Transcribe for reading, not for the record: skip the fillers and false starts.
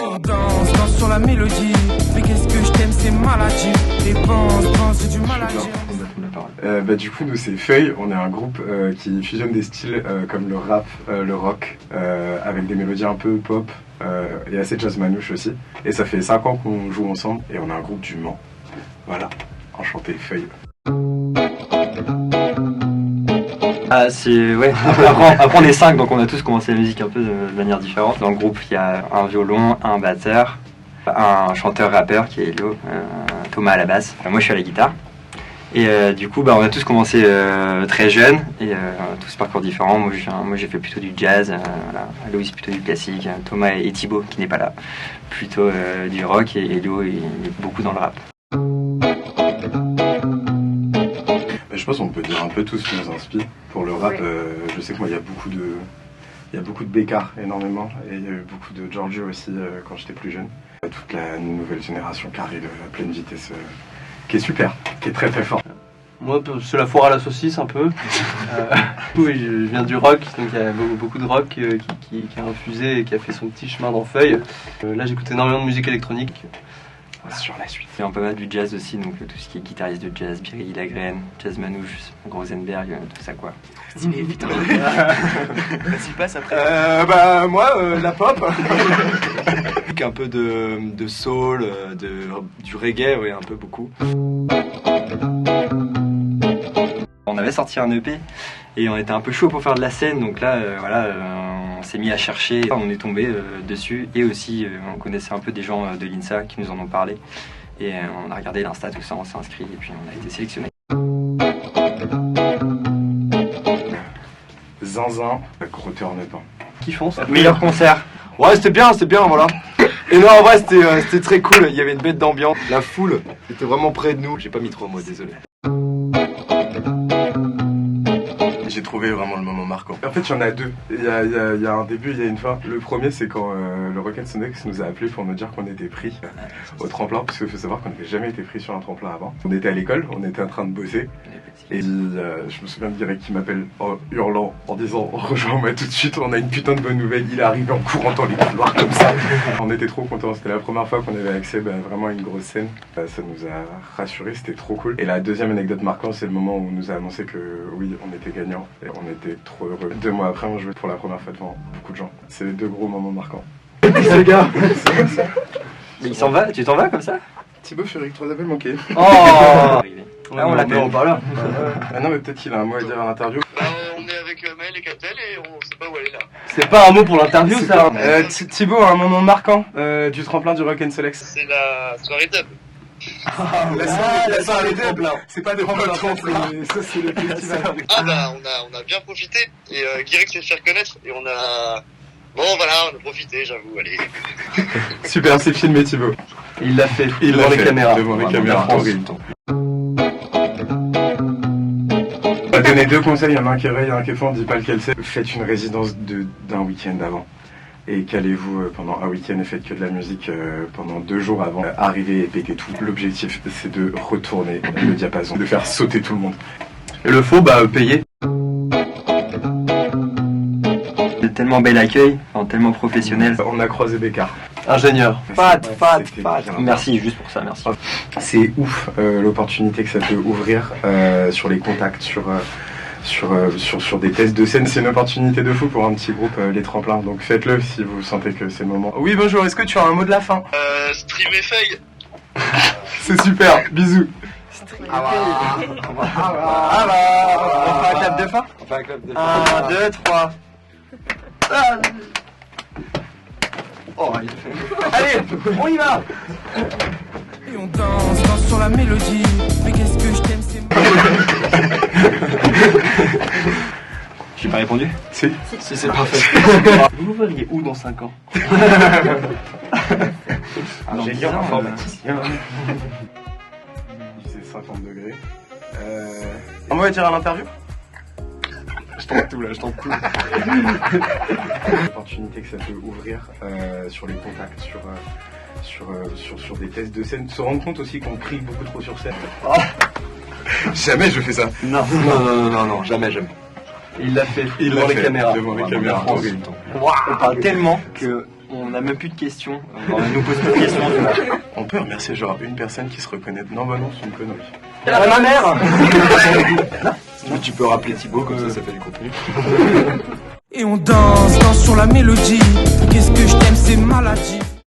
On danse, danse sur la mélodie. Mais qu'est-ce que je t'aime, c'est maladie. Pense, c'est du maladie. Du coup, nous c'est Feuille, on est un groupe qui fusionne des styles comme le rap, le rock, avec des mélodies un peu pop et assez jazz manouche aussi. Et ça fait 5 ans qu'on joue ensemble et on est un groupe du Mans. Voilà, enchanté Feuille. Ah, ouais. Après, on est 5, donc on a tous commencé la musique un peu de manière différente. Dans le groupe, il y a un violon, un batteur, un chanteur-rappeur qui est Elio, Thomas à la basse. Moi, je suis à la guitare. Et du coup, on a tous commencé très jeunes et tous parcours différents. Moi, j'ai fait plutôt du jazz, voilà. Loïs plutôt du classique, Thomas et Thibaut, qui n'est pas là, plutôt du rock, et Elio il est beaucoup dans le rap. Je pense qu'on peut dire un peu tout ce qui nous inspire. Pour le rap, je sais que moi, il y a beaucoup de Bécard, énormément, et il y a eu beaucoup de Giorgio aussi quand j'étais plus jeune. Toute la nouvelle génération qui arrive à pleine vitesse, qui est super, qui est très très fort. Moi, c'est la foire à la saucisse un peu. Oui, je viens du rock, donc il y a beaucoup de rock qui a infusé et qui a fait son petit chemin dans Feuille. Là, j'écoute énormément de musique électronique. Sur la suite. Il y a un peu mal du jazz aussi, donc tout ce qui est guitariste de jazz, Biry Lagrène, jazz manouche, Rosenberg, tout ça quoi. Stylé, putain. Vas-y, passe après. Moi, la pop. Un peu de soul, du reggae, oui, un peu beaucoup. On avait sorti un EP et on était un peu chaud pour faire de la scène, donc là, on s'est mis à chercher, on est tombé dessus, et aussi on connaissait un peu des gens de l'INSA qui nous en ont parlé, et on a regardé l'Insta, tout ça, on s'est inscrit et puis on a été sélectionné. Zinzin, gros turn-up. Kiffons ça. Meilleur concert. Ouais, c'était bien, voilà. Et non, en vrai, c'était très cool. Il y avait une bête d'ambiance. La foule était vraiment près de nous. J'ai pas mis 3 mots, désolé. J'ai trouvé vraiment le moment marquant. En fait, il y en a deux. Il y a un début, il y a une fin. Le premier, c'est quand le Rock'n'Sonex nous a appelé pour nous dire qu'on était pris au tremplin, parce qu'il faut savoir qu'on n'avait jamais été pris sur un tremplin avant. On était à l'école, on était en train de bosser, et je me souviens de direct qu'il m'appelle en hurlant, en disant rejoins-moi tout de suite, on a une putain de bonne nouvelle. Il est arrivé en courant dans les couloirs comme ça. On était trop contents, c'était la première fois qu'on avait accès vraiment à une grosse scène. Ça nous a rassurés, c'était trop cool. Et la deuxième anecdote marquante, c'est le moment où on nous a annoncé que oui, on était gagnants. Et on était trop heureux. 2 mois après, on jouait pour la première fois devant beaucoup de gens. C'est les 2 gros moments marquants. Les gars. Mais il s'en va, tu t'en vas comme ça? Thibaut Fury, tu avais manqué. Oh. On l'appelle en parleur. Ah non, mais peut-être qu'il a un mot à dire à l'interview. On est avec Maël et Catel et on sait pas où elle est là. C'est pas un mot pour l'interview, ça. Thibaut, un moment marquant du tremplin du Rock'n'Solex. C'est la soirée dub. La soirée dub, là. C'est pas des moments tremplin. Ça, c'est le festival. On a bien profité et Guirec s'est fait reconnaître et on a... Bon voilà, on a profité, j'avoue, allez. Super, c'est filmé Thibaut. Il l'a fait, devant les caméras. Devant les caméras, horrible. On va donner 2 conseils, il y en a un qui est vrai, il y en a un qui est faux, on dit pas lequel c'est. Faites une résidence d'un week-end avant. Et calez-vous pendant un week-end et faites que de la musique pendant 2 jours avant. Arrivez et pétez tout. L'objectif, c'est de retourner le diapason, de faire sauter tout le monde. Et le faux, payer. Tellement bel accueil, tellement professionnel. On a croisé Bécard. Ingénieur. Fat. Merci, juste pour ça, merci. C'est ouf l'opportunité que ça peut ouvrir sur les contacts, sur des tests de scène. C'est une opportunité de fou pour un petit groupe, les tremplins. Donc faites-le si vous sentez que c'est le moment. Oui, bonjour, est-ce que tu as un mot de la fin? Streamer Feuille. C'est super, bisous. On fait un clap de fin? 1, 2, 3. Oh, Allez, on y va. Et on danse sur la mélodie. Mais qu'est-ce que je t'aime, c'est J'ai pas répondu? Si, c'est parfait. Vous vous verriez où dans 5 ans? Ingénieur informaticien. Il faisait 50 degrés. Un mot à dire à l'interview? Je tente tout là, je tente tout. L'opportunité que ça peut ouvrir sur les contacts, sur des tests de scène, se rendre compte aussi qu'on crie beaucoup trop sur scène. Jamais je fais ça. Non, jamais. Et il l'a fait Il devant l'a les fait caméras. devant les caméras. Horrible. On parle tellement qu'on n'a même plus de questions. On nous pose plus de questions. Tu vois. On peut remercier genre une personne qui se reconnaît. Non, bah non, c'est une connerie. Ma mère. Mais tu peux rappeler Thibaut, comme ça fait du contenu. Et on danse, danse sur la mélodie. Qu'est-ce que je t'aime, c'est maladie.